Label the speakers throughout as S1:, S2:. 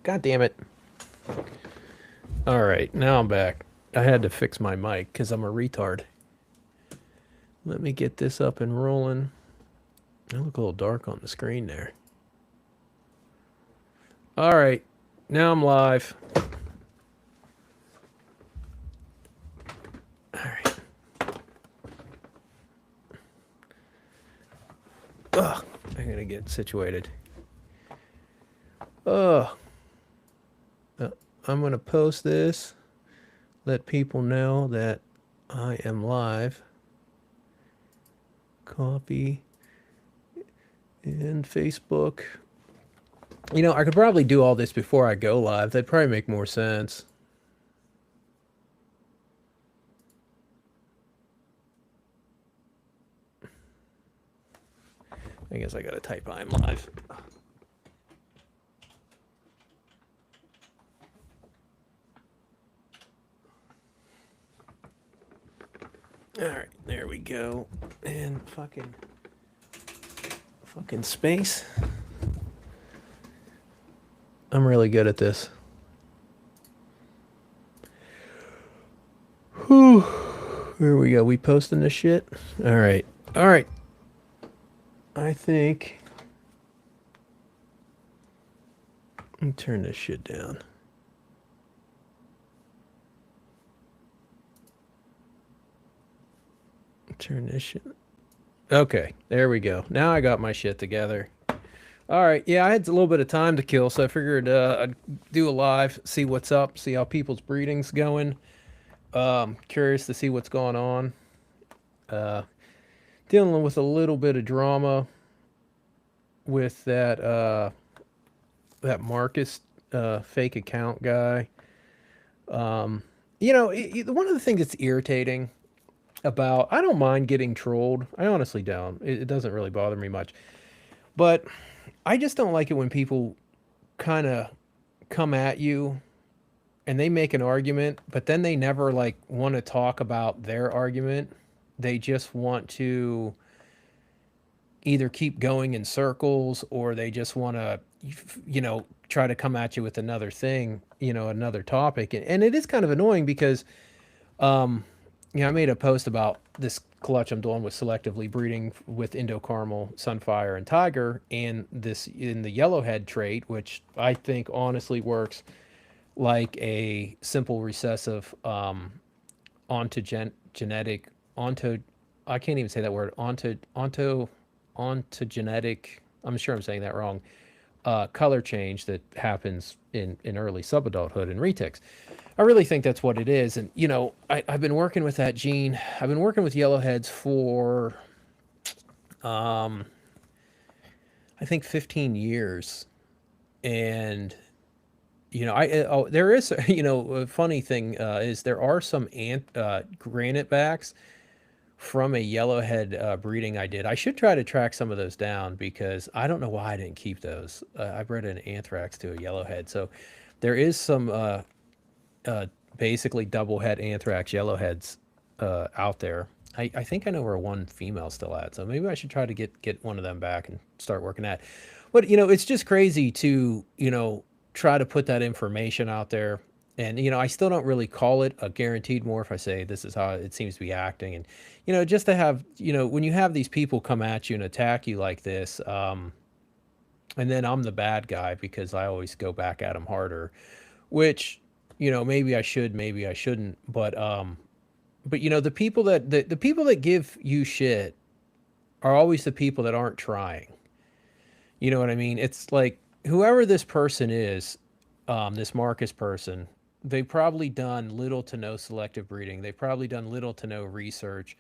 S1: God damn it. All right, now I'm back. I had to fix my mic because I'm a retard. Let me get this up and rolling. I look a little dark on the screen there. All right, now I'm live. All right. Ugh, I'm gonna get situated. Ugh. I'm gonna post this. Let people know that I am live. Copy and Facebook. You know, I could probably do all this before I go live. That'd probably make more sense. I guess I gotta type I'm live. All right, there we go. And fucking space. I'm really good at this. Whew. Here we go. We posting this shit? All right. All right. I think. Let me turn this shit down. Turn this shit. Okay. There we go. Now I got my shit together. All right. Yeah, I had a little bit of time to kill, so I figured I'd do a live, see what's up, see how people's breeding's going. Curious to see what's going on. Dealing with a little bit of drama with that Marcus fake account guy. You know, one of the things that's irritating about, I don't mind getting trolled. I honestly don't. It doesn't really bother me much. But I just don't like it when people kind of come at you and they make an argument, but then they never like want to talk about their argument. They just want to either keep going in circles or they just want to, you know, try to come at you with another thing, you know, another topic. And it is kind of annoying because, you know, I made a post about this clutch I'm doing with selectively breeding with Indo Caramel, Sunfire, and Tiger, and this in the Yellowhead trait, which I think honestly works like a simple recessive ontogenetic onto. I can't even say that word. Ontogenetic. I'm sure I'm saying that wrong. Color change that happens in early subadulthood and retics. I really think that's what it is. And, you know, I've been working with that gene. I've been working with yellowheads for, I think, 15 years. And, you know, there is, you know, a funny thing is there are some granite backs from a yellowhead breeding I did. I should try to track some of those down because I don't know why I didn't keep those. I bred an anthrax to a yellowhead. So there is some uh, basically double head anthrax yellowheads out there. I think I know where one female still at, so maybe I should try to get one of them back and start working that. But you know, it's just crazy to, you know, try to put that information out there. And you know, I still don't really call it a guaranteed morph. I say this is how it seems to be acting, and you know, just to have, you know, when you have these people come at you and attack you like this, and then I'm the bad guy because I always go back at them harder, which, you know, maybe I should, maybe I shouldn't, but you know, the people that give you shit are always the people that aren't trying. You know what I mean? It's like whoever this person is, this Marcus person, they've probably done little to no selective breeding. They've probably done little to no research.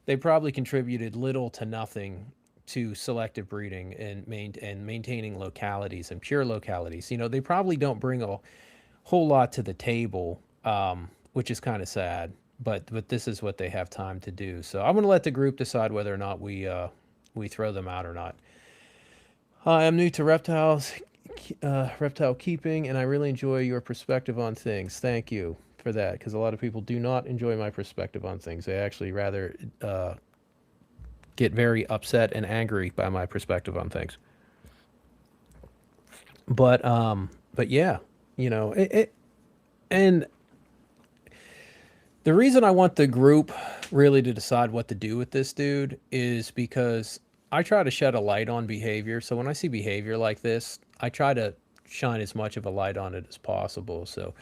S1: They probably contributed little to nothing to selective breeding and maintaining localities and pure localities. You know, they probably don't bring a whole lot to the table, which is kind of sad. But this is what they have time to do. So I'm going to let the group decide whether or not we throw them out or not. Hi, I'm new to reptile keeping, and I really enjoy your perspective on things. Thank you for that, because a lot of people do not enjoy my perspective on things. They actually rather get very upset and angry by my perspective on things. But But yeah, and the reason I want the group really to decide what to do with this dude is because I try to shed a light on behavior. So when I see behavior like this, I try to shine as much of a light on it as possible. So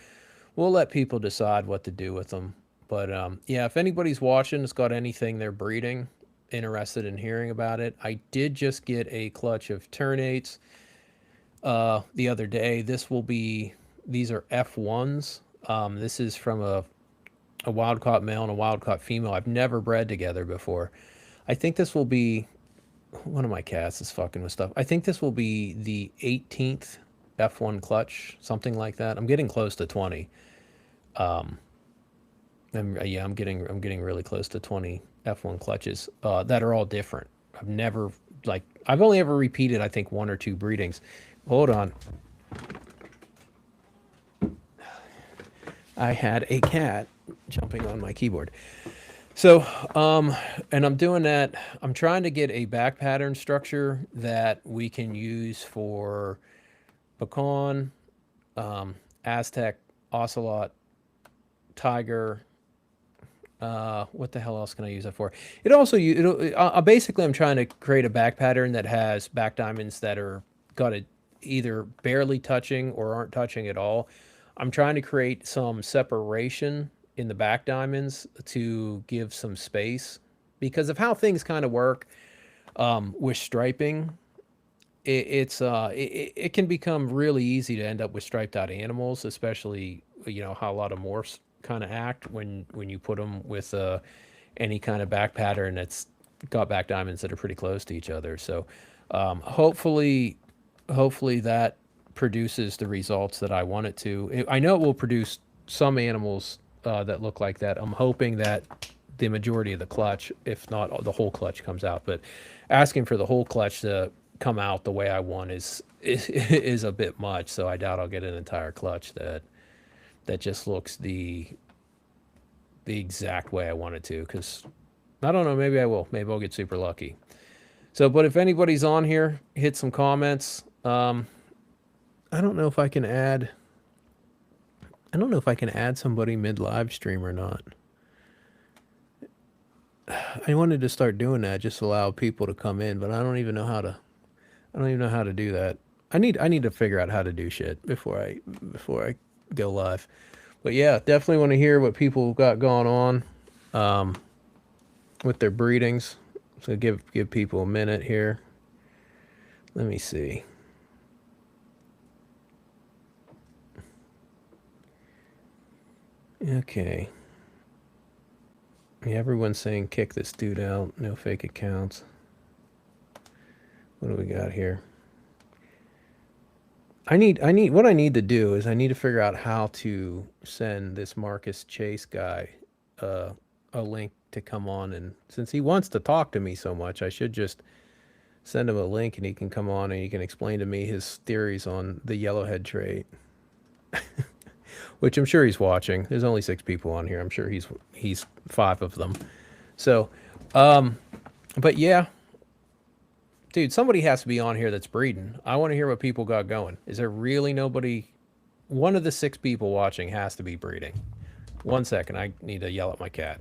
S1: we'll let people decide what to do with them. But yeah, if anybody's watching, has got anything they're breeding, interested in hearing about it, I did just get a clutch of ternates the other day. These are F1s. This is from a wild caught male and a wild caught female. I've never bred together before. I think this will be one of my cats is fucking with stuff. I think this will be the 18th F1 clutch, something like that. I'm getting close to 20. Yeah, I'm getting really close to 20 F1 clutches that are all different. I've only ever repeated I think one or two breedings. Hold on. I had a cat jumping on my keyboard. So, and I'm doing that. I'm trying to get a back pattern structure that we can use for pecan, Aztec, ocelot, tiger. What the hell else can I use that for? It also, basically, I'm trying to create a back pattern that has back diamonds that are got it either barely touching or aren't touching at all. I'm trying to create some separation in the back diamonds to give some space because of how things kind of work with striping. It can become really easy to end up with striped out animals, especially how a lot of morphs kind of act when you put them with any kind of back pattern that's got back diamonds that are pretty close to each other. So hopefully that produces the results that I want it to. I know it will produce some animals that look like that. I'm hoping that the majority of the clutch, if not the whole clutch, comes out. But asking for the whole clutch to come out the way I want is a bit much. So I doubt I'll get an entire clutch that just looks the exact way I want it to. Because I don't know, maybe I will. Maybe I'll get super lucky. So, but if anybody's on here, hit some comments. I don't know if I can add. I don't know if I can add somebody mid live stream or not. I wanted to start doing that, just allow people to come in, but I don't even know how to. I don't even know how to do that. I need to figure out how to do shit before I go live. But yeah, definitely want to hear what people got going on with their breedings. So give people a minute here. Let me see. Okay. Yeah, everyone's saying kick this dude out. No fake accounts. What do we got here? What I need to do is I need to figure out how to send this Marcus Chase guy a link to come on, and since he wants to talk to me so much, I should just send him a link and he can come on and he can explain to me his theories on the yellowhead trait. Which I'm sure he's watching. There's only 6 people on here. I'm sure he's 5 of them. So, but yeah, dude, somebody has to be on here that's breeding. I want to hear what people got going. Is there really nobody? One of the 6 people watching has to be breeding. 1 second, I need to yell at my cat.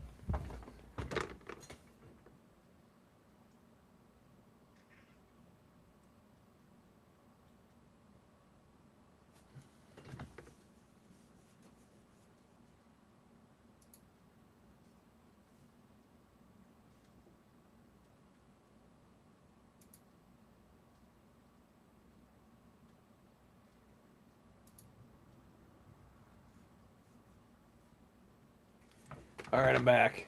S1: All right, I'm back.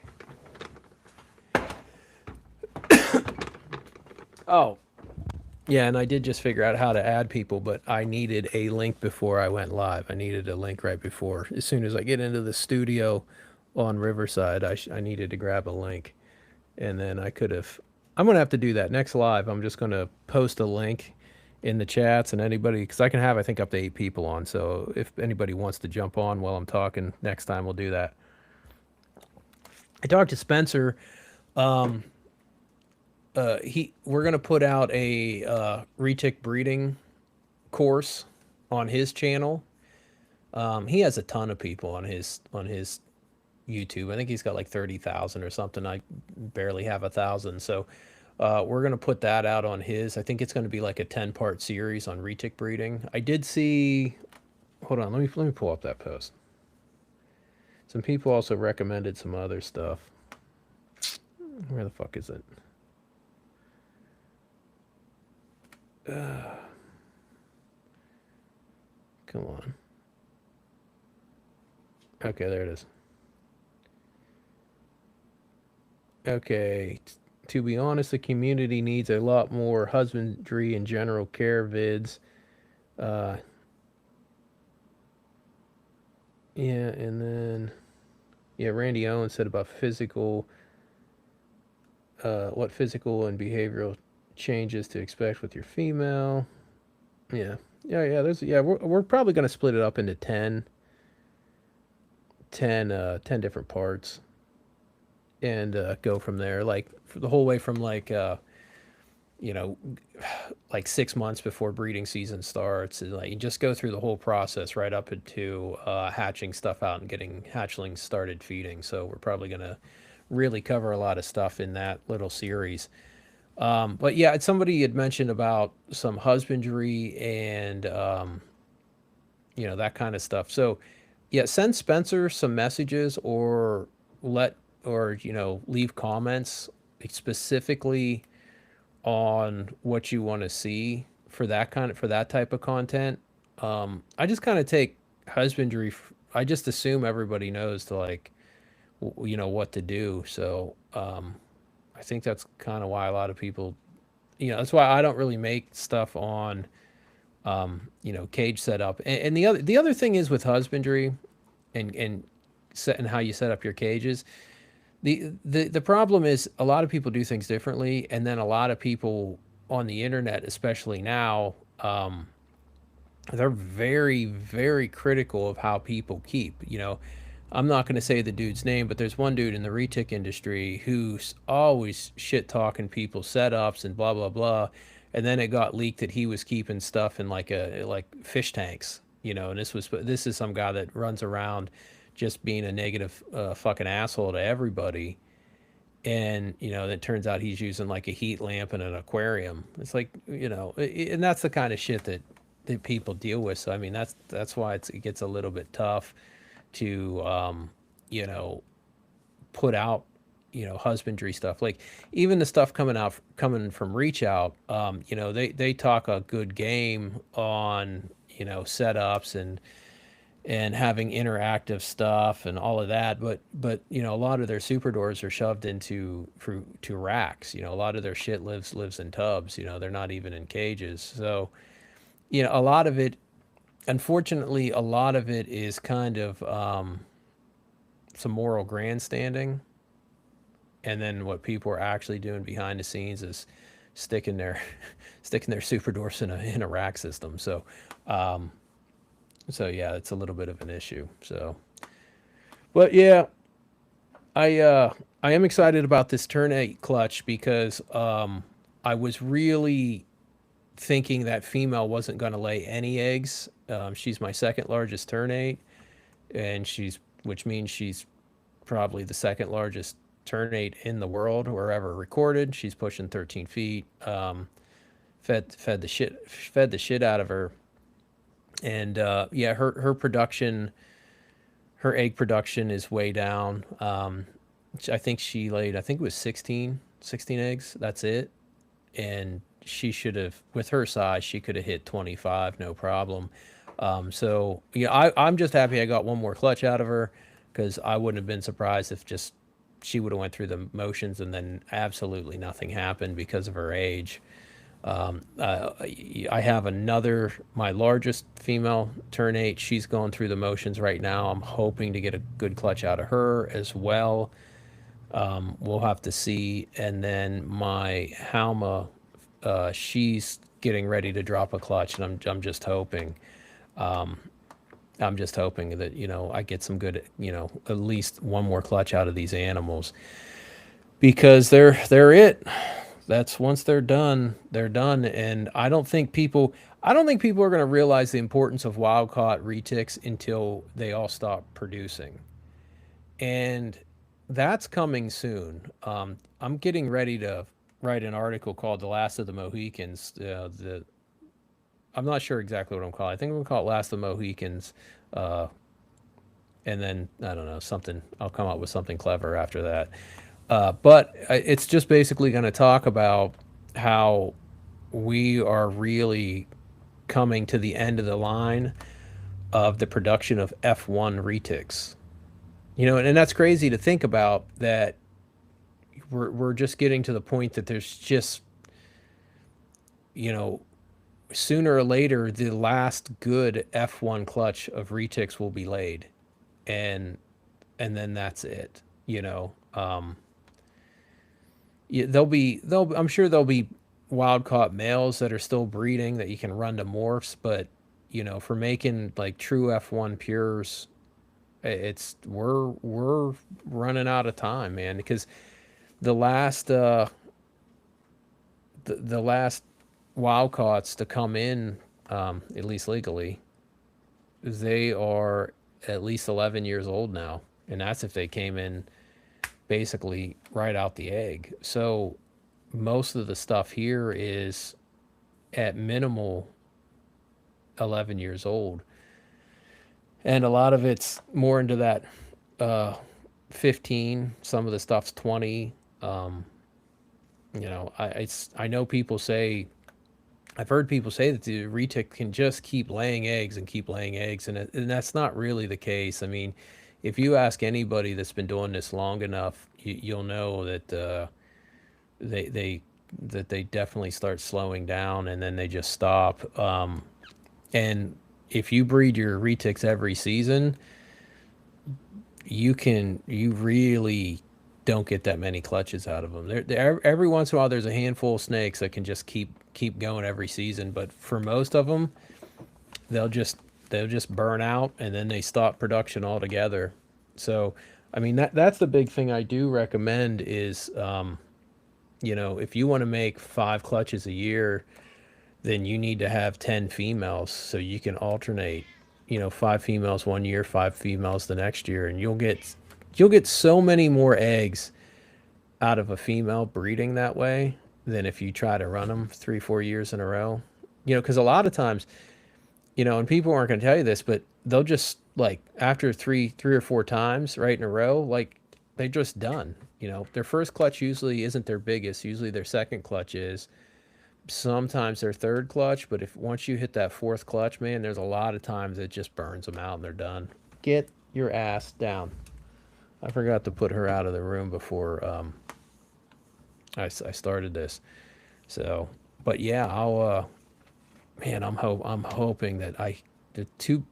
S1: Oh, yeah, and I did just figure out how to add people, but I needed a link before I went live. I needed a link right before. As soon as I get into the studio on Riverside, I needed to grab a link. And then I could have. I'm going to have to do that next live. I'm just going to post a link in the chats, and anybody, because I can have, I think, up to 8 people on. So if anybody wants to jump on while I'm talking, next time we'll do that. I talked to Spencer. We're gonna put out a retic breeding course on his channel. He has a ton of people on his YouTube. I think he's got like 30,000 or something. I barely have 1,000. So we're gonna put that out on his. I think it's gonna be like a 10-part series on retic breeding. I did see. Hold on, let me pull up that post. Some people also recommended some other stuff. Where the fuck is it? Come on. Okay, there it is. Okay, to be honest, the community needs a lot more husbandry and general care vids. Uh, yeah, and then yeah, Randy Owens said about what physical and behavioral changes to expect with your female. Yeah, yeah. We're probably gonna split it up into 10 different parts and go from there. Like for the whole way from like you know, like 6 months before breeding season starts, and like you just go through the whole process right up into hatching stuff out and getting hatchlings started feeding. So we're probably gonna really cover a lot of stuff in that little series. But yeah, somebody had mentioned about some husbandry and that kind of stuff. So yeah, send Spencer some messages or let or leave comments specifically on what you want to see for that type of content. I just kind of take husbandry. I just assume everybody knows to like what to do. So I think that's kind of why a lot of people, that's why I don't really make stuff on cage setup. And the other thing is with husbandry and how you set up your cages. The problem is a lot of people do things differently, and then a lot of people on the internet, especially now, they're very, very critical of how people keep. I'm not going to say the dude's name, but there's one dude in the retic industry who's always shit talking people's setups and blah blah blah, and then it got leaked that he was keeping stuff in like fish tanks. And this is some guy that runs around just being a negative fucking asshole to everybody. And it turns out he's using like a heat lamp in an aquarium. It's like, and that's the kind of shit that people deal with. So I mean, that's why it gets a little bit tough to you know put out husbandry stuff. Like even the stuff coming from Reach Out, they talk a good game on setups and having interactive stuff and all of that, but a lot of their super doors are shoved into to racks. A lot of their shit lives in tubs. They're not even in cages. So a lot of it, unfortunately, a lot of it is kind of some moral grandstanding, and then what people are actually doing behind the scenes is sticking their sticking their super doors in a rack system. So yeah, it's a little bit of an issue. So, but yeah, I am excited about this turn 8 clutch because I was really thinking that female wasn't going to lay any eggs. She's my second largest turn 8, and which means she's probably the second largest turn 8 in the world or ever recorded. She's pushing 13 feet. Fed the shit out of her. And yeah, her production, her egg production is way down. I think she laid, I think it was 16 eggs. That's it. And she should have, with her size, she could have hit 25, no problem. So yeah, I'm just happy I got one more clutch out of her, because I wouldn't have been surprised if just she would have went through the motions and then absolutely nothing happened because of her age. I have my largest female turn 8. She's going through the motions right now. I'm hoping to get a good clutch out of her as well. We'll have to see. And then my Halma, she's getting ready to drop a clutch, and I'm just hoping. I'm just hoping that I get some good, at least one more clutch out of these animals, because they're it. That's once they're done, they're done. And I don't think people are going to realize the importance of wild caught retics until they all stop producing. And that's coming soon. I'm getting ready to write an article called "The Last of the Mohicans." I'm not sure exactly what I'm calling. I think I'm gonna call it "Last of the Mohicans," uh, and then I don't know something. I'll come up with something clever after that. But it's just basically going to talk about how we are really coming to the end of the line of the production of F1 retics. You know, and that's crazy to think about that we're just getting to the point that there's just, you know, sooner or later the last good F1 clutch of retics will be laid, and then that's it, you know. Yeah, I'm sure there'll be wild caught males that are still breeding that you can run to morphs, but you know, for making like true F1 pures, it's we're running out of time, man, because the last the last wild caughts to come in, at least legally, they are at least 11 years old now, and that's if they came in basically right out the egg. So most of the stuff here is at minimal 11 years old, and a lot of it's more into that uh, 15. Some of the stuff's 20. um, you know, I know people say, I've heard people say that the retic can just keep laying eggs and keep laying eggs, and that's not really the case. I mean, if you ask anybody that's been doing this long enough, you'll know that they that they definitely start slowing down and then they just stop. And if you breed your retics every season, you really don't get that many clutches out of them. Every once in a while, there's a handful of snakes that can just keep going every season, but for most of them, they'll just they'll just burn out and then they stop production altogether. So, I mean that's the big thing I do recommend is, you know, if you want to make 5 clutches a year, then you need to have 10 females so you can alternate, you know, 5 females one year, 5 females the next year, and you'll get so many more eggs out of a female breeding that way than if you try to run them 3 4 years in a row. You know, because a lot of times, you know, and people aren't going to tell you this, but they'll just like after three or four times right in a row, like they're just done. You know, their first clutch usually isn't their biggest. Usually their second clutch is, sometimes their third clutch, but if once you hit that fourth clutch, man, there's a lot of times it just burns them out and they're done. Get your ass down. I forgot to put her out of the room before I started this. So, but yeah, man, I'm hoping that the two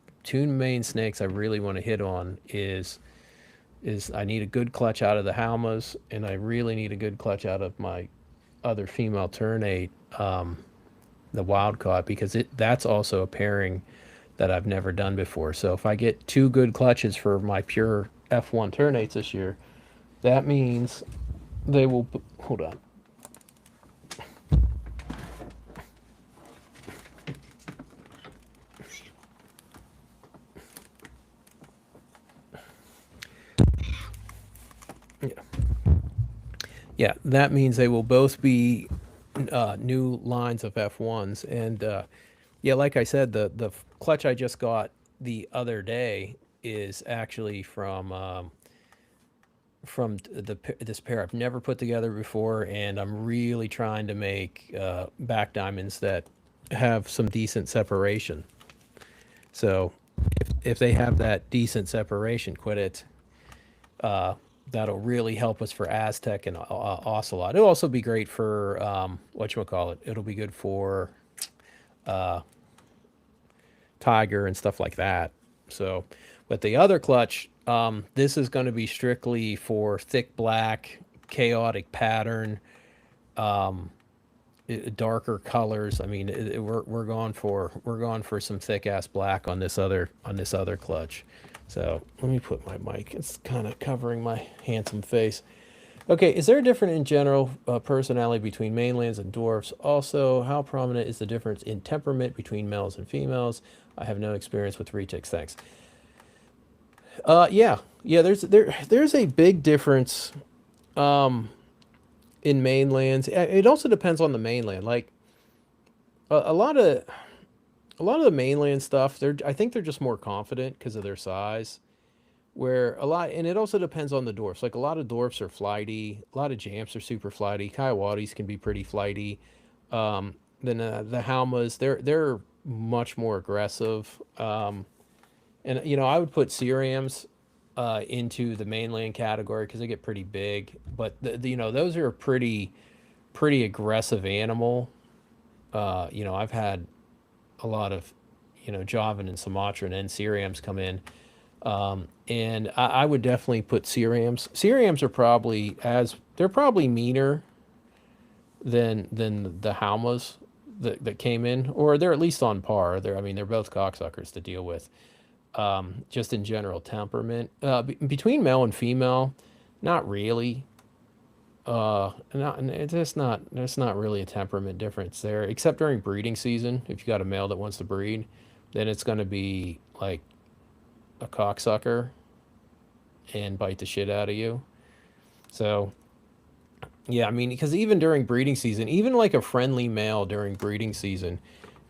S1: main snakes I really want to hit on is I need a good clutch out of the Halmas, and I really need a good clutch out of my other female ternate, the wild caught, because that's also a pairing that I've never done before. So if I get 2 good clutches for my pure F1 ternates this year, that means they will. Hold on. Yeah, yeah, that means they will both be new lines of F1s, and yeah, like I said, the clutch I just got the other day is actually from this pair I've never put together before, and I'm really trying to make back diamonds that have some decent separation. So if they have that decent separation, quit it. That'll really help us for Aztec and Ocelot. It'll also be great for whatchamacallit. It'll be good for Tiger and stuff like that. So, but the other clutch, this is going to be strictly for thick black, chaotic pattern, darker colors. I mean, we're going for some thick ass black on this other clutch. So let me put my mic. It's kind of covering my handsome face. Okay, is there a difference in general personality between mainlands and dwarfs? Also, how prominent is the difference in temperament between males and females? I have no experience with retics. Thanks. Yeah, yeah. There's a big difference in mainlands. It also depends on the mainland. Like a lot of the mainland stuff, I think they're just more confident because of their size. Where a lot, and it also depends on the dwarfs. Like a lot of dwarfs are flighty. A lot of jamps are super flighty. Coyotes can be pretty flighty. Then the Halmas, they're much more aggressive. And I would put Cereams into the mainland category because they get pretty big. But those are a pretty aggressive animal. I've had a lot of Javan and Sumatran and Cereams come in. And I would definitely put Cereams. Cereams are they're probably meaner than the Halmas that came in, or they're at least on par. They're both cocksuckers to deal with. Just in general temperament. Between male and female, not really. Not it's just not There's not really a temperament difference there, except during breeding season. If you got a male that wants to breed, then it's going to be like a cocksucker and bite the shit out of you. So yeah, because even during breeding season, even like a friendly male during breeding season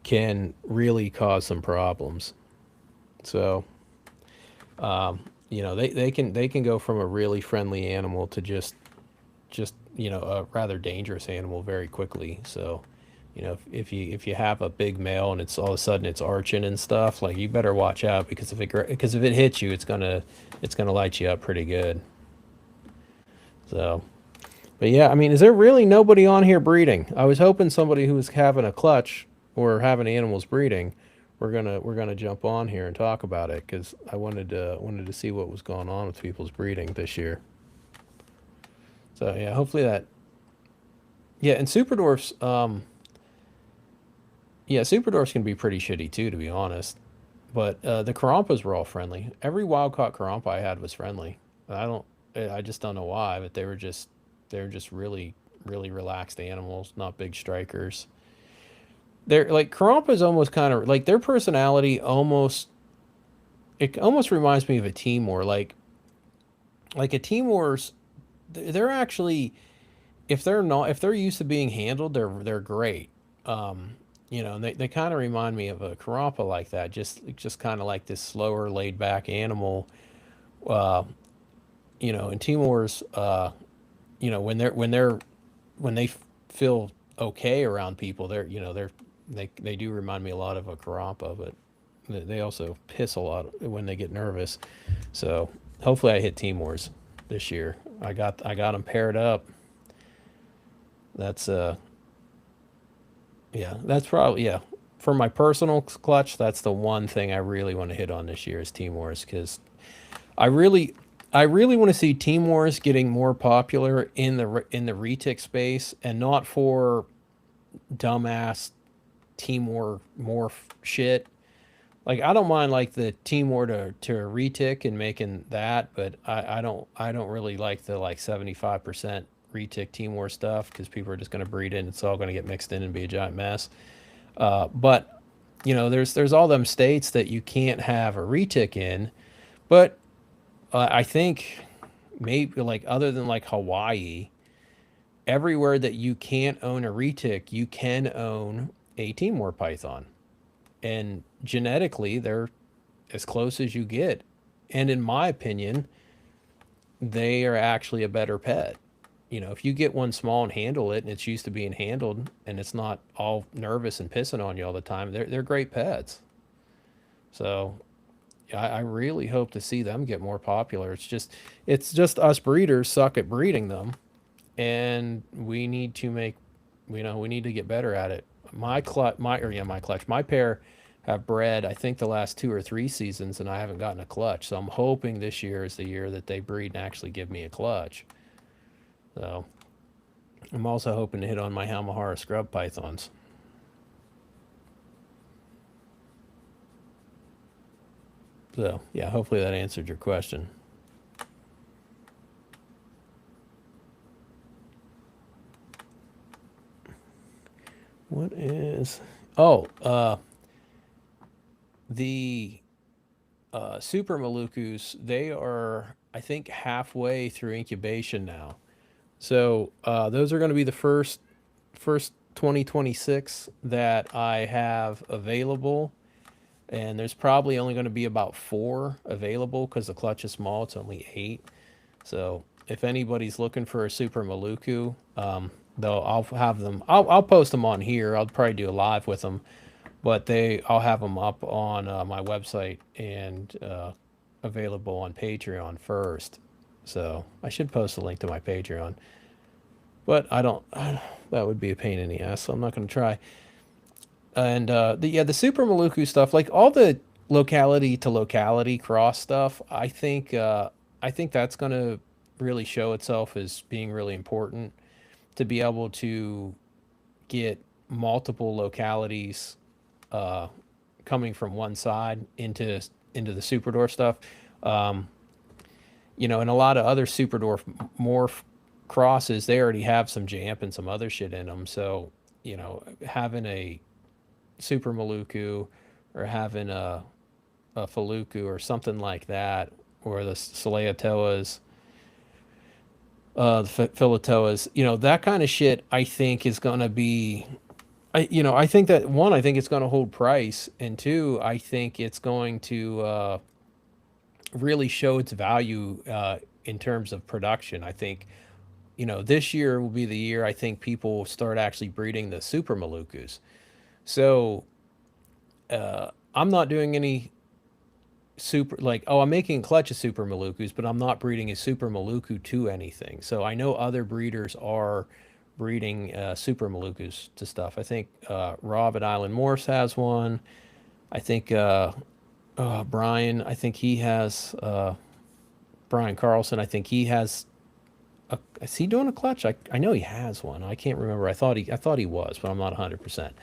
S1: can really cause some problems. So they can go from a really friendly animal to just a rather dangerous animal very quickly. So if you have a big male and it's all of a sudden it's arching and stuff, like you better watch out because if it hits you, it's gonna light you up pretty good. So, but yeah, is there really nobody on here breeding? I was hoping somebody who was having a clutch or having animals breeding, we're gonna jump on here and talk about it because I wanted to see what was going on with people's breeding this year. So yeah, hopefully that. Yeah, and super dwarfs. Yeah, super dwarfs can be pretty shitty too, to be honest. But the Karampas were all friendly. Every wild caught Karampa I had was friendly. I don't. I just don't know why, but they were just really really relaxed animals, not big strikers. They're like Karampas almost kind of like their personality almost. It almost reminds me of a Timor, like a Timor's. They're actually if they're used to being handled, they're great. And they kind of remind me of a Karampa like that, just kind of like this slower, laid back animal. Uh, and Timors, when they feel okay around people, they do remind me a lot of a Karampa, but they also piss a lot when they get nervous. So hopefully I hit Timors this year. I got them paired up. That's Yeah, that's probably yeah. For my personal clutch, that's the one thing I really want to hit on this year is Team Wars because I really, I really want to see Team Wars getting more popular in the retic space and not for dumbass Team War morph shit. Like I don't mind like the Team War to retic and making that, but I don't really like the like 75% retic Team War stuff because people are just going to breed it and it's all going to get mixed in and be a giant mess. But there's all them states that you can't have a retic in, but I think maybe like other than like Hawaii, everywhere that you can't own a retic, you can own a Timor python, and genetically they're as close as you get, and in my opinion, they are actually a better pet. If you get one small and handle it and it's used to being handled and it's not all nervous and pissing on you all the time, they're great pets. So I really hope to see them get more popular. It's just us breeders suck at breeding them, and we need to get better at it. My pair have bred I think the last 2 or 3 seasons, and I haven't gotten a clutch. So I'm hoping this year is the year that they breed and actually give me a clutch. So I'm also hoping to hit on my Halmahara scrub pythons. So yeah, hopefully that answered your question. What is? Oh, the Super Malukus. They are, I think, halfway through incubation now. So those are going to be the first 2026 that I have available, and there's probably only going to be about four available because the clutch is small. It's only eight. So if anybody's looking for a Super Maluku, though I'll have them. I'll post them on here. I'll probably do a live with them, but I'll have them up on my website and available on Patreon first. So I should post a link to my Patreon, but I don't. That would be a pain in the ass, so I'm not going to try. And the Super Maluku stuff, like all the locality to locality cross stuff, I think that's going to really show itself as being really important to be able to get multiple localities uh, coming from one side into the Super stuff. Um, and a lot of other Super morph crosses, they already have some Jamp and some other shit in them. So, having a Super Maluku or having a Faluku or something like that, or the Saleatoas, the Filatoas, that kind of shit, I think is going to be, I think that one, I think it's going to hold price, and two, I think it's going to really show its value in terms of production. I think, this year will be the year I think people start actually breeding the Super Malukus. So I'm not doing any super like, oh, I'm making a clutch of Super Malukus, but I'm not breeding a Super Maluku to anything. So I know other breeders are breeding Super Malukus to stuff. I think Rob at Island Morse has one. I think Brian, I think he has Brian Carlson. I think he has. Is he doing a clutch? I know he has one. I can't remember. I thought he was, but I'm not 100%.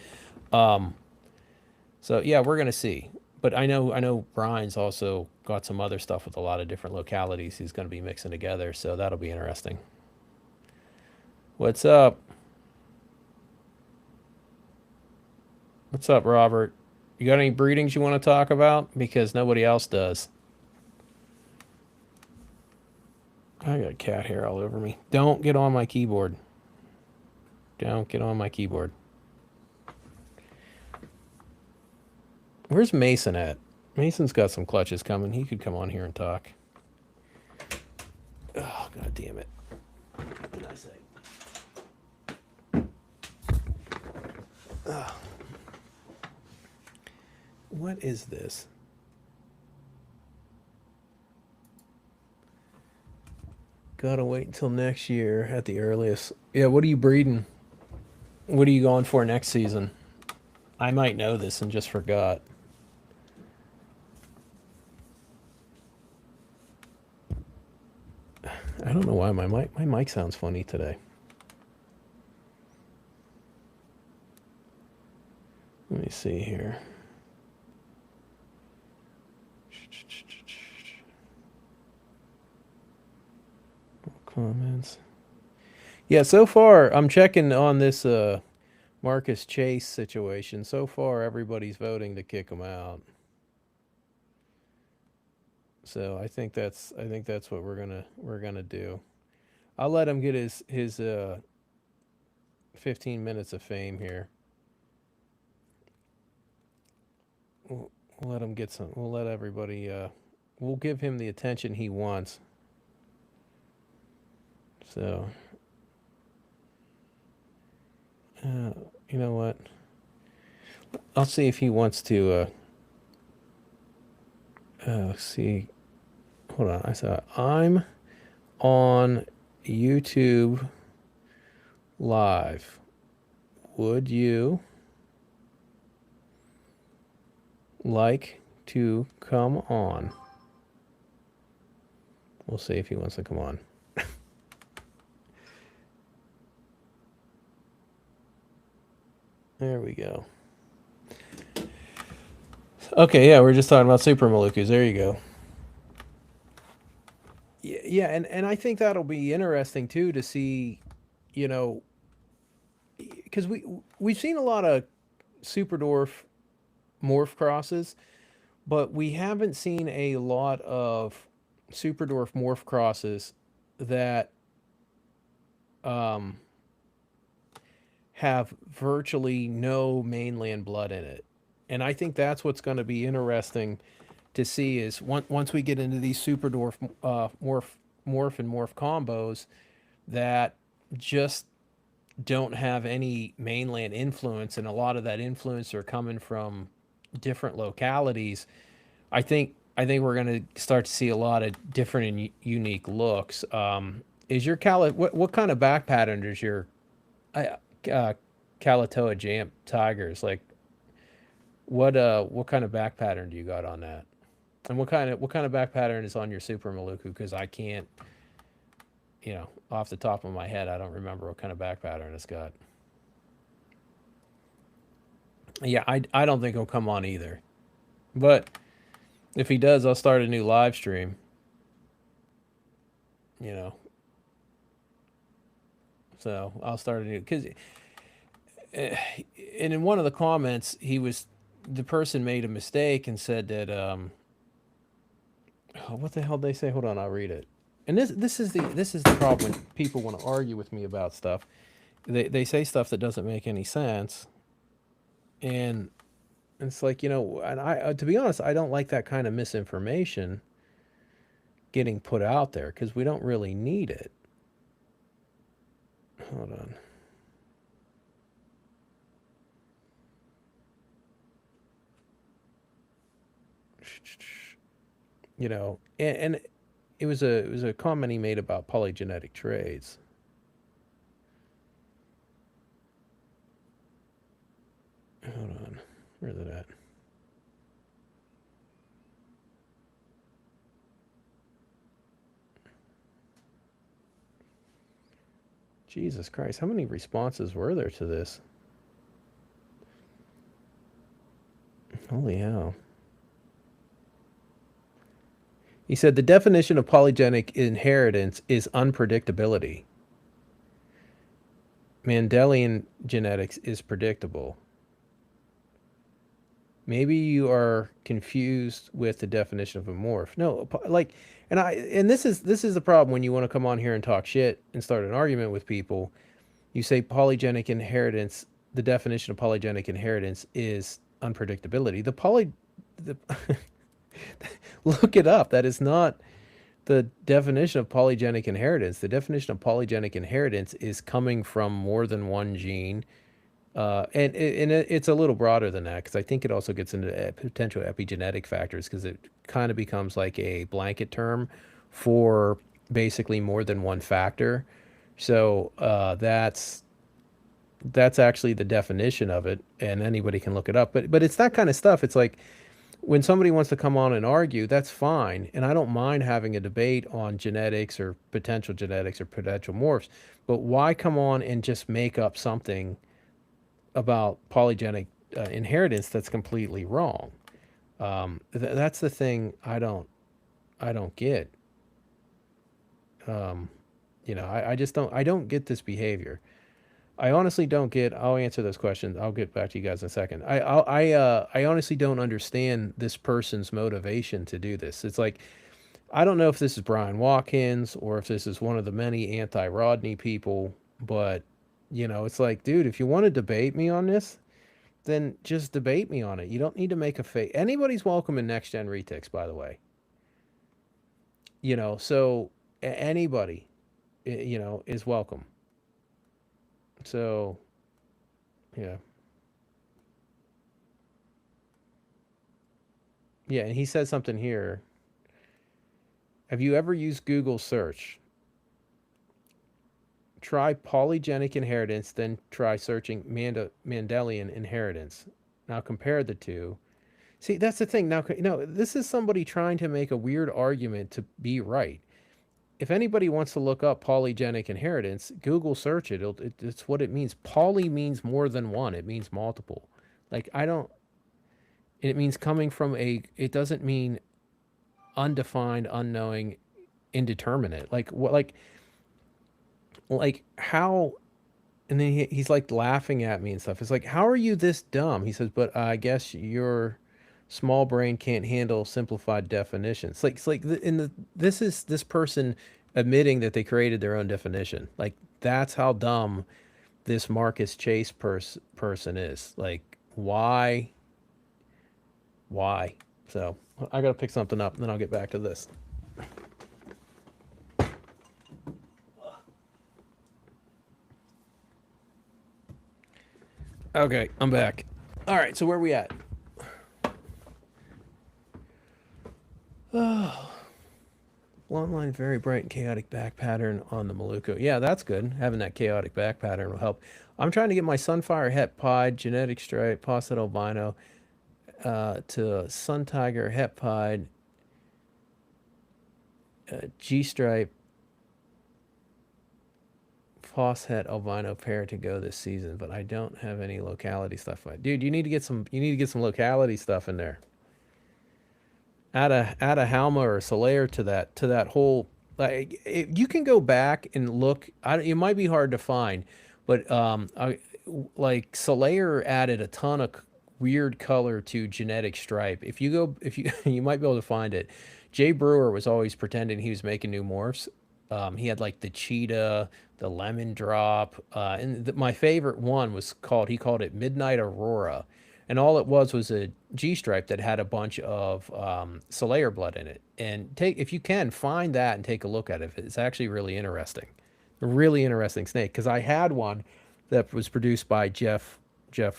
S1: So yeah, we're gonna see. But I know Brian's also got some other stuff with a lot of different localities he's going to be mixing together, so that'll be interesting. What's up? What's up, Robert? You got any breedings you want to talk about? Because nobody else does. I got cat hair all over me. Don't get on my keyboard. Don't get on my keyboard. Where's Mason at? Mason's got some clutches coming. He could come on here and talk. Oh, god damn it. What did I say? Ugh. What is this? Gotta wait until next year at the earliest. Yeah, what are you breeding? What are you going for next season? I might know this and just forgot. I don't know why my mic sounds funny today. Let me see here. Comments. Yeah, so far I'm checking on this Marcus Chase situation. So far everybody's voting to kick him out. So I think that's what we're gonna do. I'll let him get his 15 minutes of fame here. We'll let him get some. We'll let everybody. We'll give him the attention he wants. So, you know what? I'll see if he wants to. See. Hold on. I said I'm on YouTube Live. Would you like to come on? We'll see if he wants to come on. There we go. Okay, yeah, we're just talking about Super Malukus. There you go. Yeah, and I think that'll be interesting too to see, you know, because we've seen a lot of super dwarf morph crosses, but we haven't seen a lot of super dwarf morph crosses that um, have virtually no mainland blood in it. And I think that's what's going to be interesting to see is once we get into these super dwarf morph and morph combos that just don't have any mainland influence, and a lot of that influence are coming from different localities. I think we're going to start to see a lot of different and unique looks. Is your what kind of back pattern is your uh, uh, Kalatoa Jamp Tigers like? What kind of back pattern do you got on that? And what kind of back pattern is on your Super Maluku? Because I can't, off the top of my head, I don't remember what kind of back pattern it's got. Yeah, I don't think he'll come on either. But if he does, I'll start a new live stream. You know, so I'll start a new because, and in one of the comments, the person made a mistake and said that oh, what the hell did they say? Hold on, I'll read it. And this is the problem when people want to argue with me about stuff. They say stuff that doesn't make any sense, and it's like, and I to be honest, I don't like that kind of misinformation getting put out there because we don't really need it. Hold on. And it was a comment he made about polygenetic traits. Hold on, where's it at? Jesus Christ, how many responses were there to this? Holy hell. He said the definition of polygenic inheritance is unpredictability. Mendelian genetics is predictable. Maybe you are confused with the definition of a morph. No, and this is the problem when you want to come on here and talk shit and start an argument with people. You say polygenic inheritance. The definition of polygenic inheritance is unpredictability. The look it up. That is not the definition of polygenic inheritance. The definition of polygenic inheritance is coming from more than one gene. It's a little broader than that because I think it also gets into potential epigenetic factors because it kind of becomes like a blanket term for basically more than one factor. So that's actually the definition of it, and anybody can look it up. But it's that kind of stuff. It's like when somebody wants to come on and argue, that's fine. And I don't mind having a debate on genetics or potential morphs. But why come on and just make up something about polygenic inheritance that's completely wrong? That's the thing I don't get. Um, I just don't get this behavior. I honestly don't get. I'll answer those questions. I'll get back to you guys in a second. I honestly don't understand this person's motivation to do this. It's like I don't know if this is Brian Watkins or if this is one of the many anti-Rodney people, but it's like, dude, if you want to debate me on this, then just debate me on it. You don't need to make a fake. Anybody's welcome in Next Gen Retics, by the way. So anybody, is welcome. So yeah. Yeah, and he said something here. Have you ever used Google search? Try polygenic inheritance, then try searching Mendelian inheritance. Now compare the two. See, that's the thing. Now, this is somebody trying to make a weird argument to be right. If anybody wants to look up polygenic inheritance, Google search it. It's what it means. Poly means more than one. It means multiple. Like I don't. It means coming from a. It doesn't mean undefined, unknowing, indeterminate. Like what? Like how? And then he's like laughing at me and stuff. It's like, how are you this dumb? He says, but I guess your small brain can't handle simplified definitions. This is this person admitting that they created their own definition. Like that's how dumb this Marcus Chase person is. Like why? So I gotta pick something up, and then I'll get back to this. Okay, I'm back. All right, so where are we at? Oh, long line, very bright and chaotic back pattern on the Maluko. Yeah, that's good. Having that chaotic back pattern will help. I'm trying to get my Sunfire Het Pied, Genetic Stripe, Posset Albino to Sun Tiger, Het Pied, G Stripe, Fosset Albino pair to go this season, but I don't have any locality stuff. Dude, you need to get some. You need to get some locality stuff in there. Add a Halma or a Solaire to that whole. Like, you can go back and look. It might be hard to find, but like Solaire added a ton of weird color to Genetic Stripe. If you you might be able to find it. Jay Brewer was always pretending he was making new morphs. He had like the cheetah, the lemon drop, and my favorite one was called. He called it Midnight Aurora, and all it was a G stripe that had a bunch of Solaire blood in it. And take if you can find that and take a look at it. It's actually really interesting, a really interesting snake. Because I had one that was produced by Jeff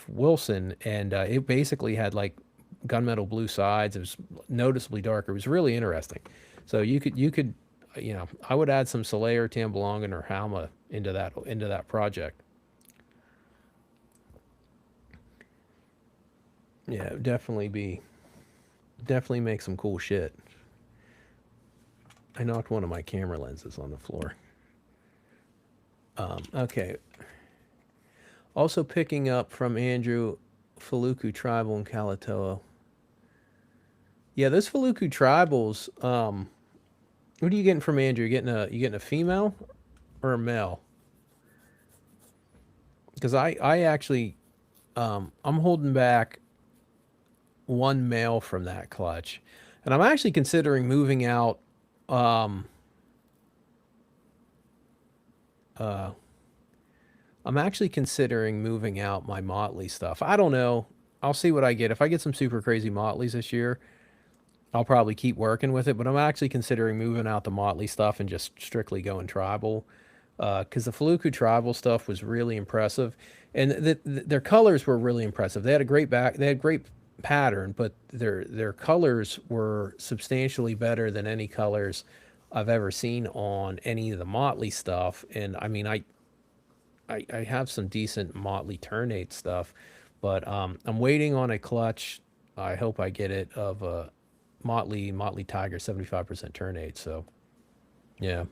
S1: Wilson, and it basically had like gunmetal blue sides. It was noticeably darker. It was really interesting. So you could I would add some Solaire, Tambelongan, or Halma into that project. Yeah, definitely make some cool shit. I knocked one of my camera lenses on the floor. Okay. Also picking up from Andrew, Faluku Tribal in Kalatoa. Yeah, those Faluku Tribals. What are you getting from Andrew? You getting a female or a male? Because I actually I'm holding back one male from that clutch, and I'm actually considering moving out. Um, uh, I'm actually considering moving out my Motley stuff. I don't know. I'll see what I get. If I get some super crazy Motleys this year, I'll probably keep working with it. But I'm actually considering moving out the Motley stuff and just strictly going tribal. Because the Faluku tribal stuff was really impressive, and their colors were really impressive. They had a great back. They had great pattern, but their colors were substantially better than any colors I've ever seen on any of the Motley stuff. And I mean, I have some decent Motley Ternate stuff, but I'm waiting on a clutch. I hope I get it of a Motley Tiger 75% Ternate. So yeah.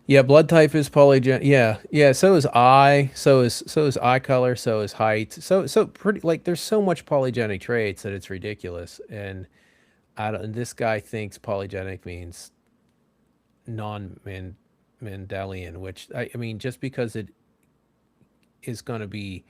S1: Yeah, blood type is polygen. Yeah, yeah. So is eye. So is eye color. So is height. So pretty like there's so much polygenic traits that it's ridiculous. And and this guy thinks polygenic means non Mendelian, which I mean just because it is going to be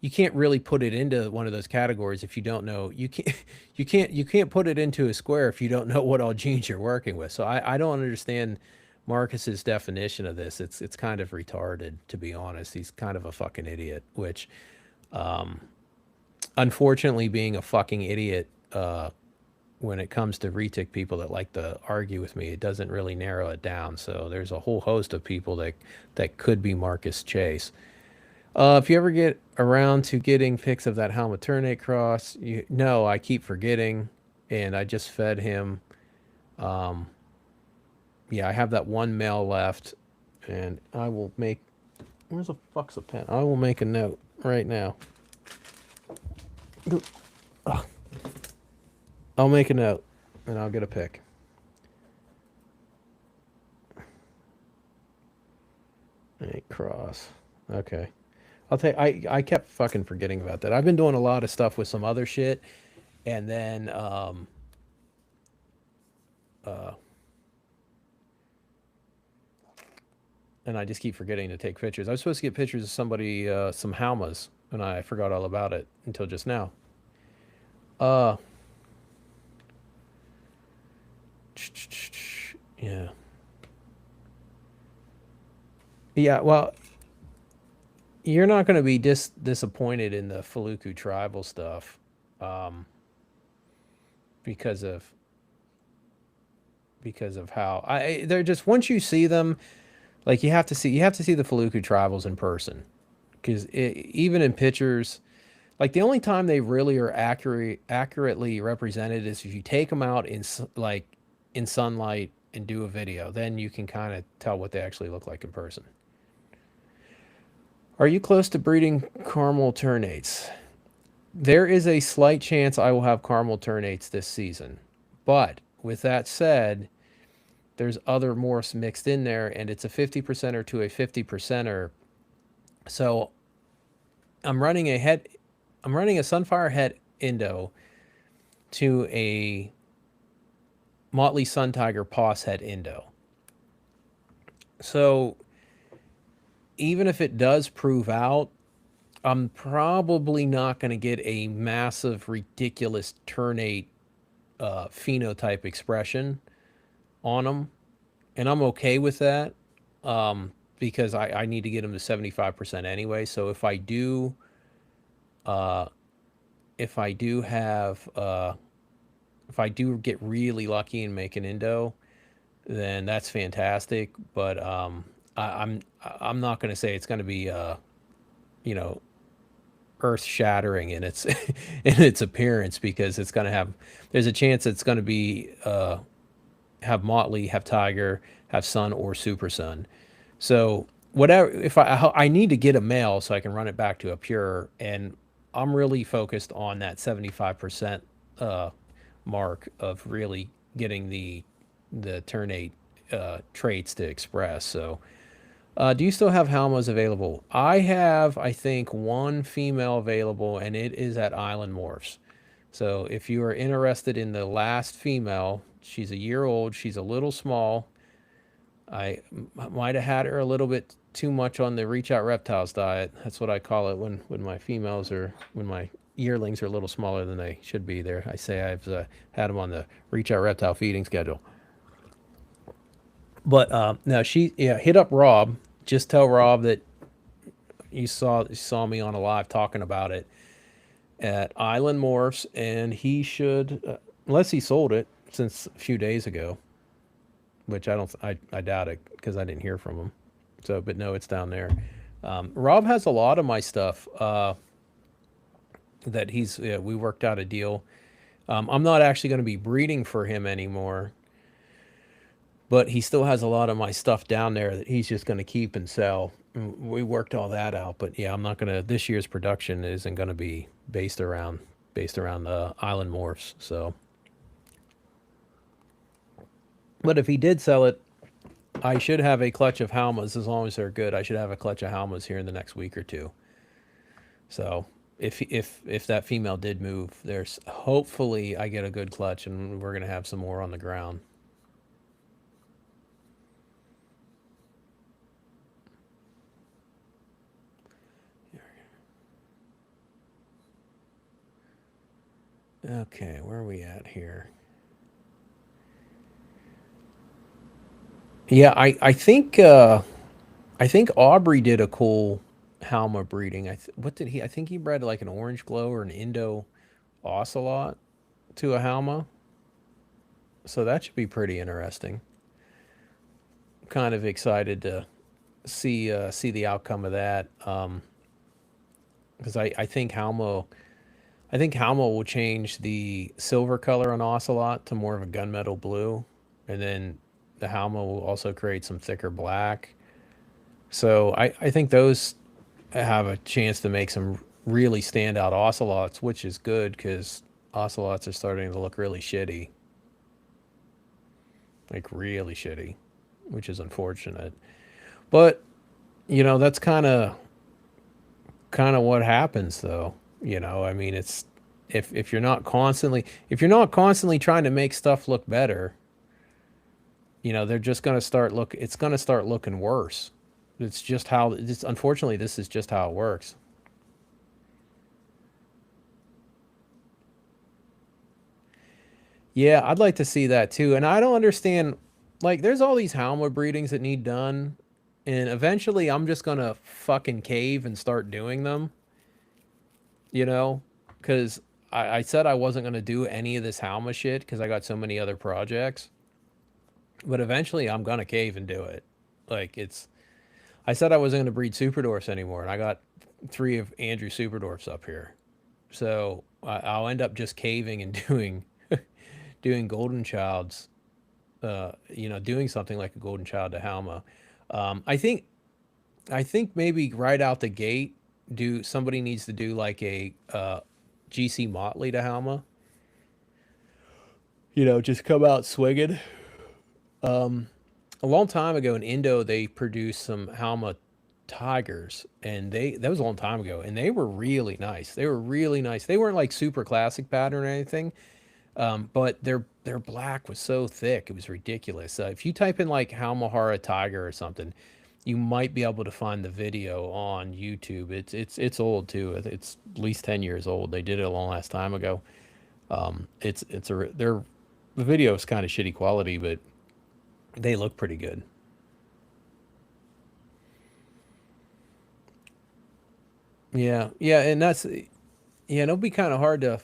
S1: you can't really put it into one of those categories if you don't know you can't put it into a square if you don't know what all genes you're working with. So I don't understand Marcus's definition of this. It's kind of retarded, to be honest. He's kind of a fucking idiot, which unfortunately being a fucking idiot when it comes to retic people that like to argue with me, it doesn't really narrow it down. So there's a whole host of people that could be Marcus Chase. If you ever get around to getting pics of that Halmaternate cross, no, I keep forgetting, and I just fed him. Um, yeah, I have that one male left, and I will make. Where's the fuck's the pen? I will make a note right now. Ugh. I'll make a note, and I'll get a pic. A cross. Okay. I'll tell you, I kept fucking forgetting about that. I've been doing a lot of stuff with some other shit, and then uh, and I just keep forgetting to take pictures. I was supposed to get pictures of somebody, some Halmas, and I forgot all about it until just now. Uh, yeah, yeah. Well, you're not going to be disappointed in the Faluku tribal stuff, um, because of how they're just, once you see them, like you have to see the Faluku tribals in person, because even in pictures, like the only time they really are accurately represented is if you take them out in like in sunlight and do a video. Then you can kind of tell what they actually look like in person. Are you close to breeding caramel ternates? There is a slight chance I will have caramel ternates this season, but with that said, there's other morphs mixed in there, and it's a 50%er to a 50%er. So I'm running a head, I'm running a Sunfire head Indo to a Motley Sun Tiger Poss head Indo. So even if it does prove out, I'm probably not going to get a massive, ridiculous ternate phenotype expression on them, and I'm okay with that, because I need to get them to 75% anyway. So uh, if I do have, if I do get really lucky and make an Indo, then that's fantastic. But I'm not going to say it's going to be, you know, earth shattering in its in its appearance, because it's going to have, there's a chance it's going to be, have Motley, have Tiger, have Sun or Super Sun. So whatever, if I need to get a male so I can run it back to a pure, and I'm really focused on that 75% mark of really getting the ternate traits to express. So do you still have Halmas available? I have, I think, one female available, and it is at Island Morphs. So if you are interested in the last female, she's a year old. She's a little small. Might have had her a little bit too much on the Reach Out Reptiles diet. That's what I call it when my females are, when my yearlings are a little smaller than they should be. There, I say I've had them on the Reach Out Reptile feeding schedule. But no, she, yeah, hit up Rob. Just tell Rob that you saw me on a live talking about it at Island Morphs, and he should, unless he sold it since a few days ago, which I don't, I doubt it because I didn't hear from him. So, but no, it's down there. Rob has a lot of my stuff that he's, yeah, we worked out a deal. I'm not actually going to be breeding for him anymore, but he still has a lot of my stuff down there that he's just going to keep and sell. We worked all that out, but yeah, I'm not going to, this year's production isn't going to be based around the Island Morphs. So, but if he did sell it, I should have a clutch of Halmas. As long as they're good, I should have a clutch of Halmas here in the next week or two. So if that female did move, there's hopefully I get a good clutch, and we're gonna have some more on the ground. Okay, where are we at here? Yeah, I think Aubrey did a cool Halma breeding. What did he? I think he bred like an orange glow or an Indo ocelot to a Halma. So that should be pretty interesting. Kind of excited to see the outcome of that. Because I think Halma will change the silver color on Ocelot to more of a gunmetal blue, and then the Halma will also create some thicker black. So I think those have a chance to make some really standout Ocelots, which is good because Ocelots are starting to look really shitty, like really shitty, which is unfortunate. But that's kind of what happens, though. I mean, it's, if you're not constantly trying to make stuff look better, they're just going to start look it's going to start looking worse. It's just how this. Unfortunately, this is just how it works. Yeah, I'd like to see that too. And I don't understand. Like, there's all these Halma breedings that need done, and eventually, I'm just gonna fucking cave and start doing them. You know, because I said I wasn't gonna do any of this Halma shit because I got so many other projects. But eventually, I'm gonna cave and do it. Like it's. I said I wasn't gonna breed Superdwarfs anymore, and I got three of Andrew Superdwarfs up here. So I'll end up just caving and doing Golden Childs, doing something like a Golden Child to Halma. I think maybe right out the gate, do somebody needs to do like a GC Motley to Halma. Just come out swinging. A long time ago in Indo, they produced some Halma tigers, and that was a long time ago, and they were really nice. They were really nice. They weren't like super classic pattern or anything, but their black was so thick it was ridiculous. If you type in like Halmahara tiger or something, you might be able to find the video on YouTube. It's old too. It's at least 10 years old. They did it a long last time ago. It's a their the video is kind of shitty quality, but they look pretty good. Yeah, yeah, and that's yeah. It'll be kind of hard to,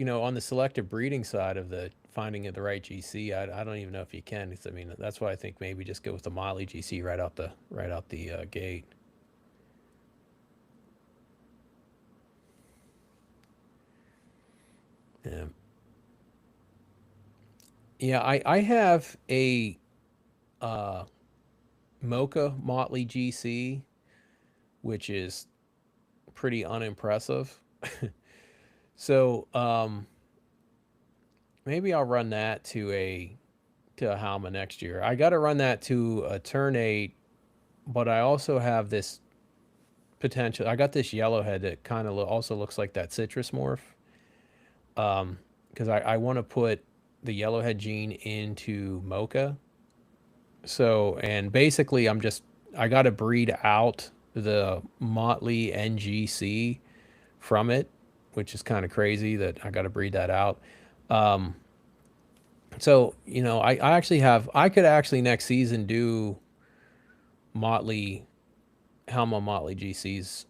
S1: on the selective breeding side of the finding of the right GC. I don't even know if you can. I mean, that's why I think maybe just go with the Molly GC right out the gate. Yeah, yeah. I have a uh, Mocha Motley GC, which is pretty unimpressive. So maybe I'll run that to a Halma next year. I got to run that to a turn 8, but I also have this potential. I got this yellowhead that kind of also looks like that citrus morph. Because I want to put the yellowhead gene into Mocha. So, and basically, I got to breed out the Motley NGC from it, which is kind of crazy that I got to breed that out. Um, so, I actually I could actually next season do Motley, Helma Motley GCs.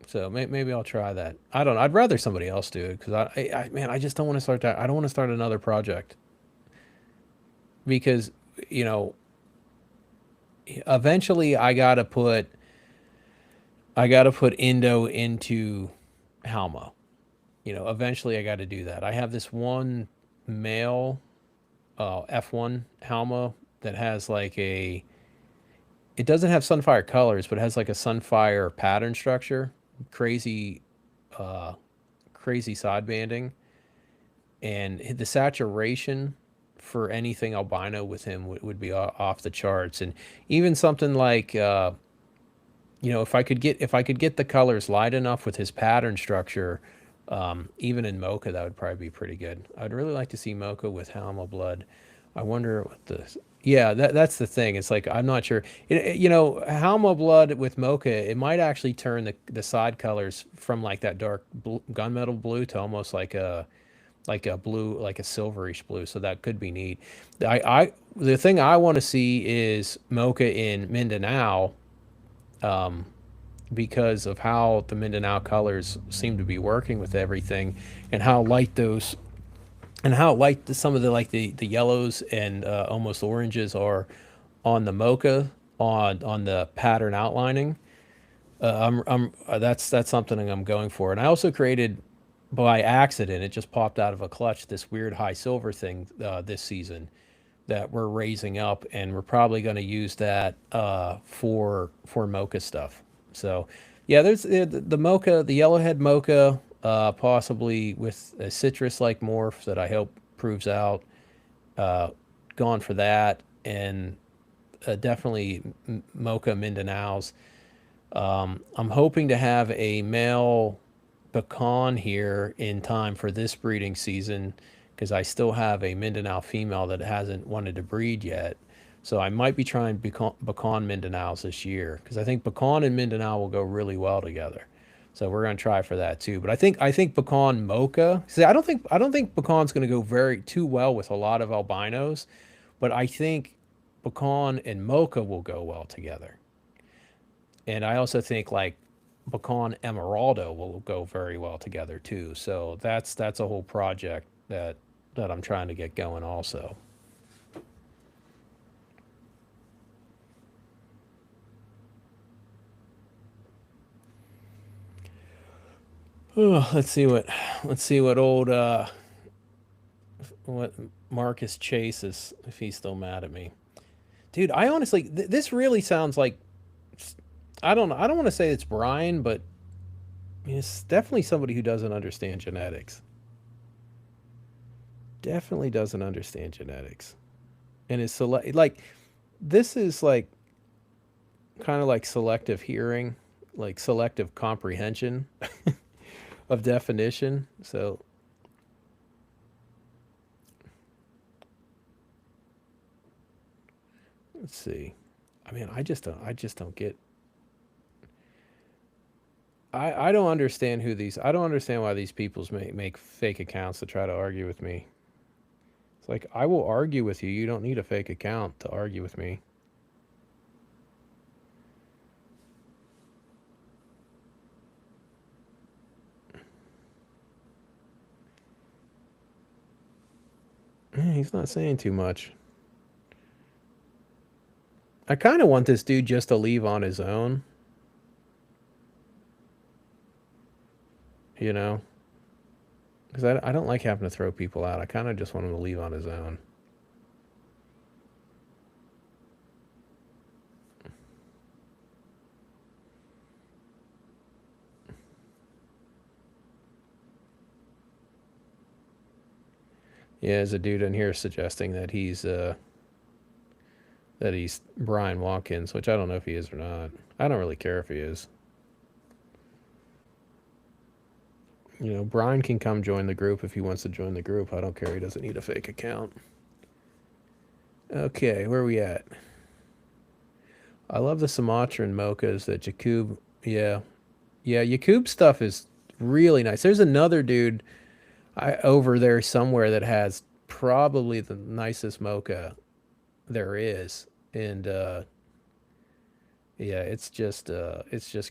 S1: So maybe I'll try that. I don't know. I'd rather somebody else do it because man, I just don't want to start that. I don't want to start another project because, you know, eventually I gotta put Indo into Halma. Eventually I got to do that. I have this one male F1 Halma that has like it doesn't have Sunfire colors, but it has like a Sunfire pattern structure, crazy, uh, crazy side banding, and the saturation for anything albino with him would be off the charts. And even something like, if I could get the colors light enough with his pattern structure, even in Mocha, that would probably be pretty good. I'd really like to see Mocha with Halma blood. I wonder what the yeah, that's the thing. It's like I'm not sure. Halma blood with Mocha, it might actually turn the side colors from like that dark gunmetal blue to almost like a blue, like a silverish blue. So that could be neat. The thing I want to see is Mocha in Mindanao, um, because of how the Mindanao colors seem to be working with everything, and how light those and how light some of the yellows and almost oranges are on the Mocha, on the pattern outlining. That's something I'm going for. And I also created by accident, it just popped out of a clutch, this weird high silver thing this season that we're raising up, and we're probably going to use that for Mocha stuff. So yeah, there's the Mocha, the yellowhead Mocha, possibly with a citrus like morph that I hope proves out. Uh, Gone for that, and definitely Mocha Mindanaos. I'm hoping to have a male pecan here in time for this breeding season because I still have a Mindanao female that hasn't wanted to breed yet. So I might be trying Pecan Mindanaos this year because I think Pecan and Mindanao will go really well together. So we're gonna try for that too. But I think pecan mocha. See, I don't think pecan's gonna go very too well with a lot of albinos, but I think pecan and mocha will go well together. And I also think like pecan emeraldo will go very well together too. So that's a whole project that I'm trying to get going also. Oh, let's see what old what Marcus Chase is if he's still mad at me. Dude, I honestly this really sounds like I don't want to say it's Brian, but it's definitely somebody who doesn't understand genetics. Definitely doesn't understand genetics. And is like this is like kind of like selective hearing, like selective comprehension of definition. So let's see. I mean, I just don't get I don't understand I don't understand why these people's make fake accounts to try to argue with me. It's like I will argue with you. You don't need a fake account to argue with me. He's not saying too much. I kind of want this dude just to leave on his own, you know? Because I don't like having to throw people out. I kind of just want him to leave on his own. Yeah, there's a dude in here suggesting that he's Brian Watkins, which I don't know if he is or not. I don't really care if he is. Brian can come join the group if he wants to join the group. I don't care. He doesn't need a fake account. Okay, where are we at? I love the Sumatran mochas that Jakub. Yeah, yeah. Jakub stuff is really nice. There's another dude over there somewhere that has probably the nicest mocha there is, and yeah, it's just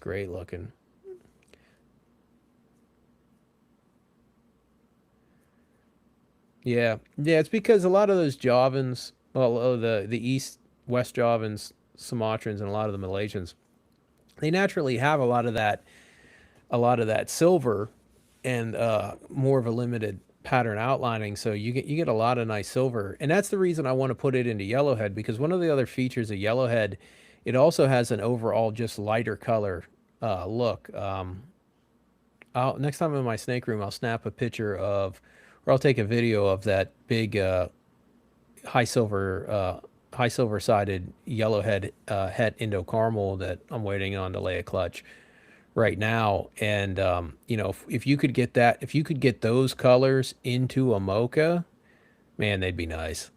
S1: great looking. Yeah, yeah. It's because a lot of those Javans, well, the East West Javans, Sumatrans, and a lot of the Malaysians, they naturally have a lot of that silver and more of a limited pattern outlining. So you get a lot of nice silver, and that's the reason I want to put it into Yellowhead because one of the other features of Yellowhead, it also has an overall just lighter color look. Next time in my snake room, I'll snap a picture of, or I'll take a video of that big high silver high silver sided Yellowhead het Indo Caramel that I'm waiting on to lay a clutch right now. And if you could get that, if you could get those colors into a mocha, man, they'd be nice.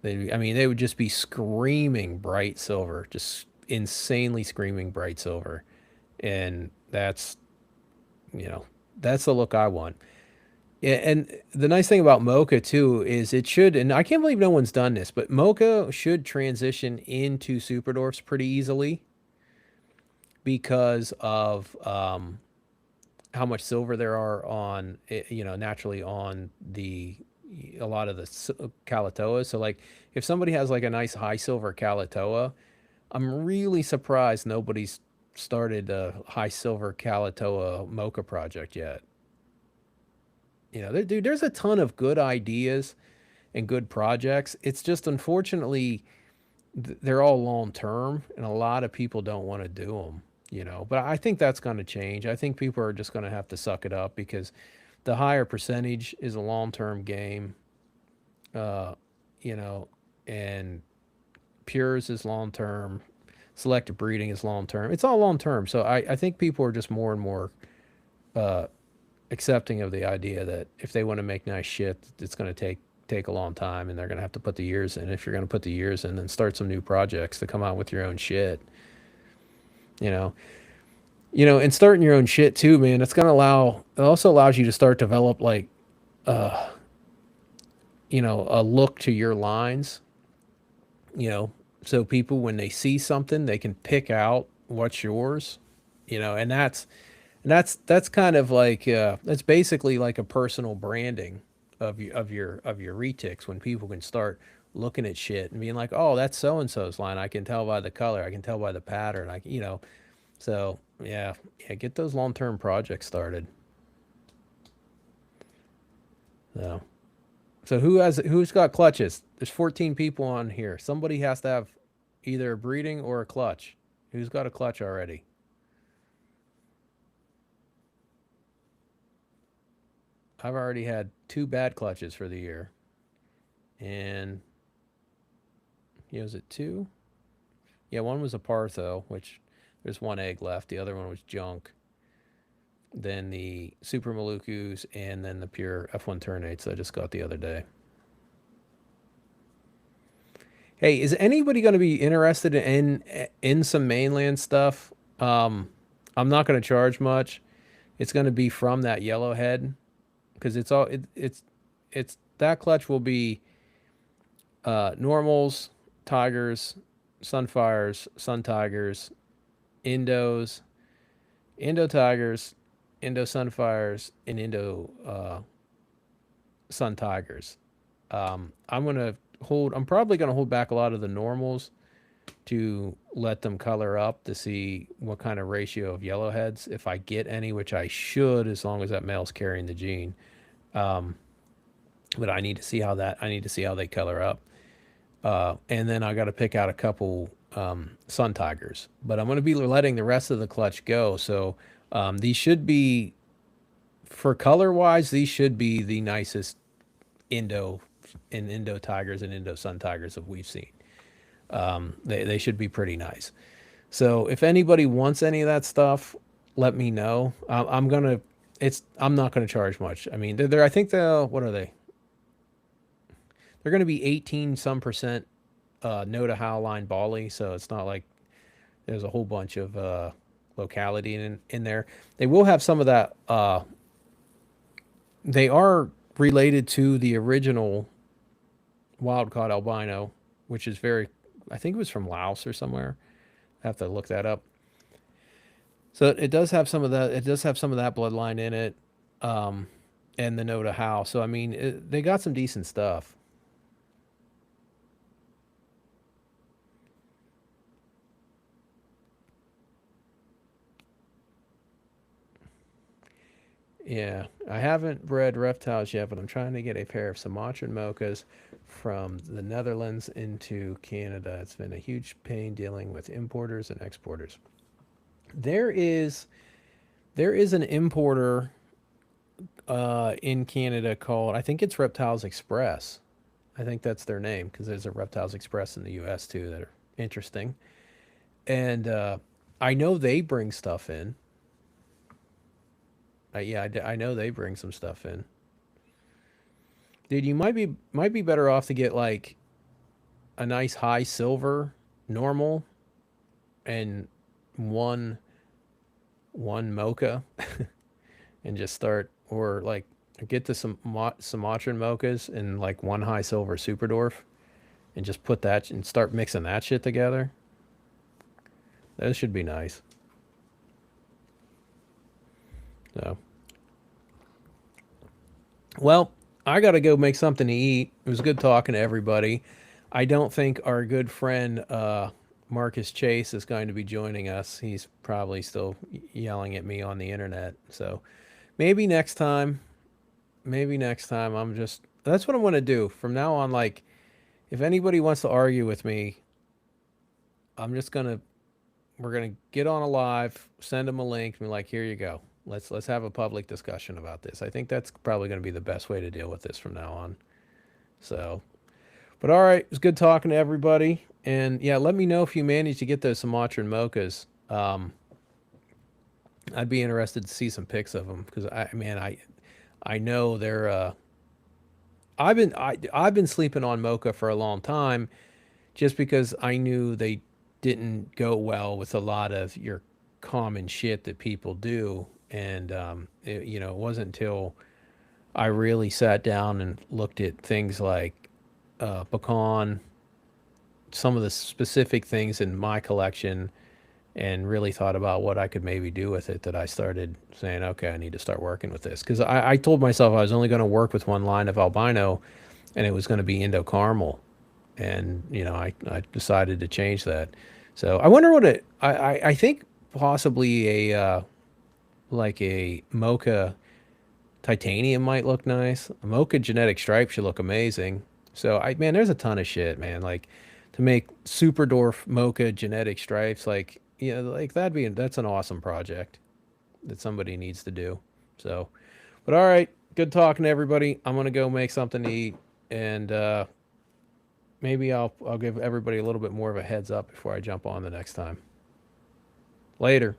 S1: I mean, they would just be screaming bright silver, just insanely screaming bright silver, and you know that's the look I want. Yeah, and the nice thing about mocha too is it should, and I can't believe no one's done this, but mocha should transition into super dwarfs pretty easily because of how much silver there are on naturally on the a lot of the Kalatoa. So like if somebody has like a nice high silver Kalatoa, I'm really surprised nobody's started a high silver Kalatoa mocha project yet. Dude, there's a ton of good ideas and good projects. It's just unfortunately they're all long term, and a lot of people don't want to do them. But I think that's going to change. I think people are just going to have to suck it up because the higher percentage is a long term game. Uh, you know, and pures is long term. Selective breeding is long term. It's all long term. So I think people are just more and more uh, accepting of the idea that if they want to make nice shit, it's going to take take a long time, and they're going to have to put the years in. If you're going to put the years in, then start some new projects to come out with your own shit. You know, and starting your own shit too, man. It's going to allow. It also allows you to start develop like, a look to your lines. You know, so people when they see something, they can pick out what's yours. And that's kind of like that's basically like a personal branding of your retics when people can start looking at shit and being like, oh, that's so and so's line. I can tell by the color. I can tell by the pattern. So yeah, get those long term projects started. So so who's got clutches? There's 14 people on here. Somebody has to have either a breeding or a clutch. Who's got a clutch already? I've already had two bad clutches for the year. And was it two? Yeah, one was a Partho, which there's one egg left. The other one was junk. Then the Super Malukus, and then the pure F1 Turnates I just got the other day. Hey, is anybody going to be interested in some mainland stuff? I'm not going to charge much. It's going to be from that Yellowhead because it's that clutch will be normals, tigers, sunfires, sun tigers, Indos, Indo tigers, Indo sunfires, and Indo sun tigers. I'm probably gonna hold back a lot of the normals to let them color up to see what kind of ratio of yellowheads, if I get any, which I should, as long as that male's carrying the gene. But I need to see how they color up. And then I got to pick out a couple sun tigers. But I'm going to be letting the rest of the clutch go. So these should be, for color wise, these should be the nicest Indo tigers and Indo sun tigers that we've seen. They should be pretty nice. So if anybody wants any of that stuff, let me know. I'm not gonna charge much. I mean, I think what are they? They're gonna be 18 some percent Noda Howline Bali, so it's not like there's a whole bunch of locality in there. They will have some of that. They are related to the original wild caught albino, which is I think it was from Laos or somewhere. I have to look that up. So it does have some of that. It does have some of that bloodline in it, and the Noda How. So I mean, they got some decent stuff. Yeah, I haven't bred reptiles yet, but I'm trying to get a pair of Sumatran mochas from the Netherlands into Canada. It's been a huge pain dealing with importers and exporters. There is an importer in Canada called, I think it's Reptiles Express. I think that's their name because there's a Reptiles Express in the U.S. too that are interesting. And I know they bring stuff in. Yeah, I know they bring some stuff in. Dude, you might be better off to get like a nice high silver normal and one one mocha and just start, or like get to some Sumatran mochas and like one high silver super dwarf and just put that and start mixing that shit together. That should be nice. So, well, I got to go make something to eat. It was good talking to everybody. I don't think our good friend Marcus Chase is going to be joining us. He's probably still yelling at me on the internet. So maybe next time. Maybe next time. That's what I'm going to do from now on. Like, if anybody wants to argue with me, I'm just going to, we're going to get on a live, send them a link, and be like, here you go. Let's have a public discussion about this. I think that's probably going to be the best way to deal with this from now on. So, but all right, it was good talking to everybody. And yeah, let me know if you manage to get those Sumatran mochas. I'd be interested to see some pics of them because I know they're I've been sleeping on mocha for a long time just because I knew they didn't go well with a lot of your common shit that people do. And it wasn't until I really sat down and looked at things like pecan, some of the specific things in my collection, and really thought about what I could maybe do with it, that I started saying, okay, I need to start working with this. Because I told myself I was only going to work with one line of albino, and it was going to be Indo Caramel. And, I decided to change that. So I wonder what I think possibly like a mocha titanium might look nice. A mocha genetic stripe should look amazing. So man, there's a ton of shit, man. Like to make super dwarf mocha genetic stripes, like like that's an awesome project that somebody needs to do. So, but all right, good talking to everybody. I'm gonna go make something to eat, and maybe I'll give everybody a little bit more of a heads up before I jump on the next time. Later.